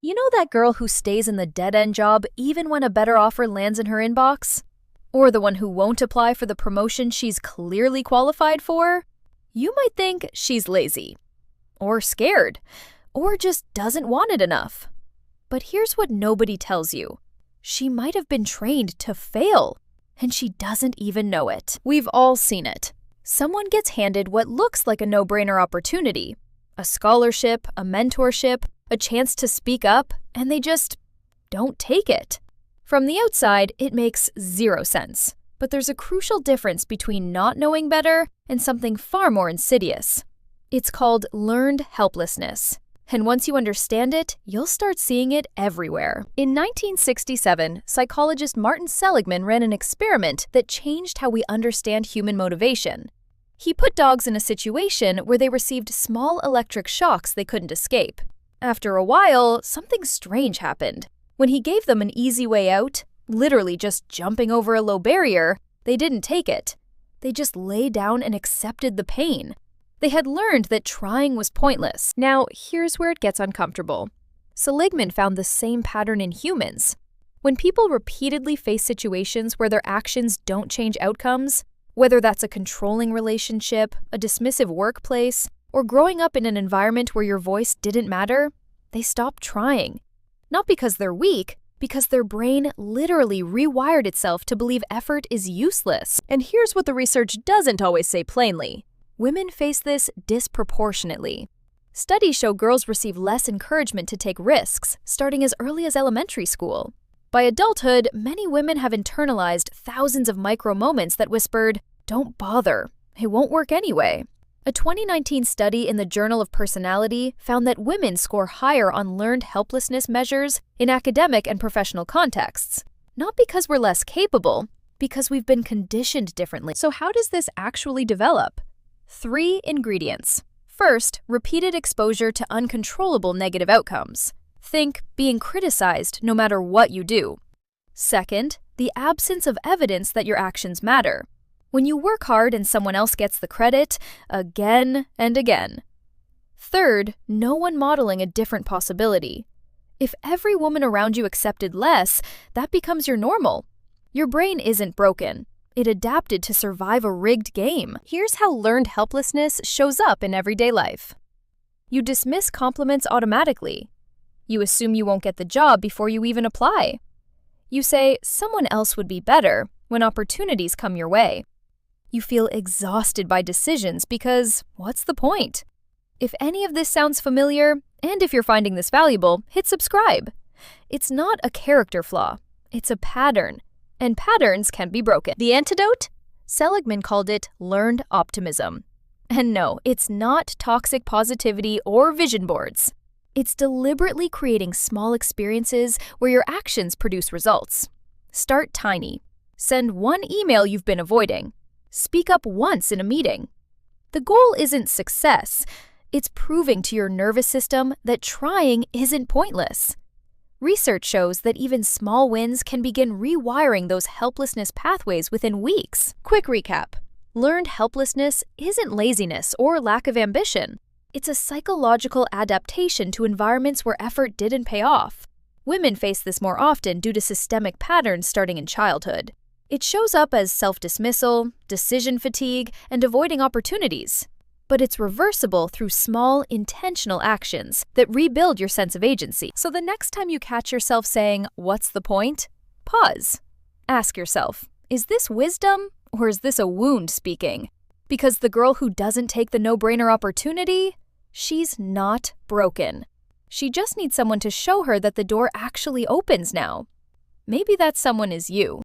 You know that girl who stays in the dead-end job even when a better offer lands in her inbox? Or the one who won't apply for the promotion she's clearly qualified for? You might think she's lazy, or scared, or just doesn't want it enough. But here's what nobody tells you. She might have been trained to fail, and she doesn't even know it. We've all seen it. Someone gets handed what looks like a no-brainer opportunity, a scholarship, a mentorship, a chance to speak up, and they just don't take it. From the outside, it makes zero sense. But there's a crucial difference between not knowing better and something far more insidious. It's called learned helplessness. And once you understand it, you'll start seeing it everywhere. In 1967, psychologist Martin Seligman ran an experiment that changed how we understand human motivation. He put dogs in a situation where they received small electric shocks they couldn't escape. After a while, something strange happened. When he gave them an easy way out, literally just jumping over a low barrier, they didn't take it. They just lay down and accepted the pain. They had learned that trying was pointless. Now, here's where it gets uncomfortable. Seligman found the same pattern in humans. When people repeatedly face situations where their actions don't change outcomes, whether that's a controlling relationship, a dismissive workplace, or growing up in an environment where your voice didn't matter, they stop trying. Not because they're weak, because their brain literally rewired itself to believe effort is useless. And here's what the research doesn't always say plainly. Women face this disproportionately. Studies show girls receive less encouragement to take risks, starting as early as elementary school. By adulthood, many women have internalized thousands of micro moments that whispered, "Don't bother, it won't work anyway." A 2019 study in the Journal of Personality found that women score higher on learned helplessness measures in academic and professional contexts. Not because we're less capable, because we've been conditioned differently. So how does this actually develop? 3 ingredients. First, repeated exposure to uncontrollable negative outcomes. Think being criticized no matter what you do. Second, the absence of evidence that your actions matter. When you work hard and someone else gets the credit, again and again. Third, no one modeling a different possibility. If every woman around you accepted less, that becomes your normal. Your brain isn't broken. It adapted to survive a rigged game. Here's how learned helplessness shows up in everyday life. You dismiss compliments automatically. You assume you won't get the job before you even apply. You say someone else would be better when opportunities come your way. You feel exhausted by decisions because what's the point? If any of this sounds familiar, and if you're finding this valuable, hit subscribe. It's not a character flaw, it's a pattern, and patterns can be broken. The antidote? Seligman called it learned optimism. And no, it's not toxic positivity or vision boards. It's deliberately creating small experiences where your actions produce results. Start tiny. Send one email you've been avoiding. Speak up once in a meeting. The goal isn't success. It's proving to your nervous system that trying isn't pointless. Research shows that even small wins can begin rewiring those helplessness pathways within weeks. Quick recap. Learned helplessness isn't laziness or lack of ambition. It's a psychological adaptation to environments where effort didn't pay off. Women face this more often due to systemic patterns starting in childhood. It shows up as self-dismissal, decision fatigue, and avoiding opportunities. But it's reversible through small, intentional actions that rebuild your sense of agency. So the next time you catch yourself saying, "What's the point?" Pause. Ask yourself, is this wisdom or is this a wound speaking? Because the girl who doesn't take the no-brainer opportunity, she's not broken. She just needs someone to show her that the door actually opens now. Maybe that someone is you.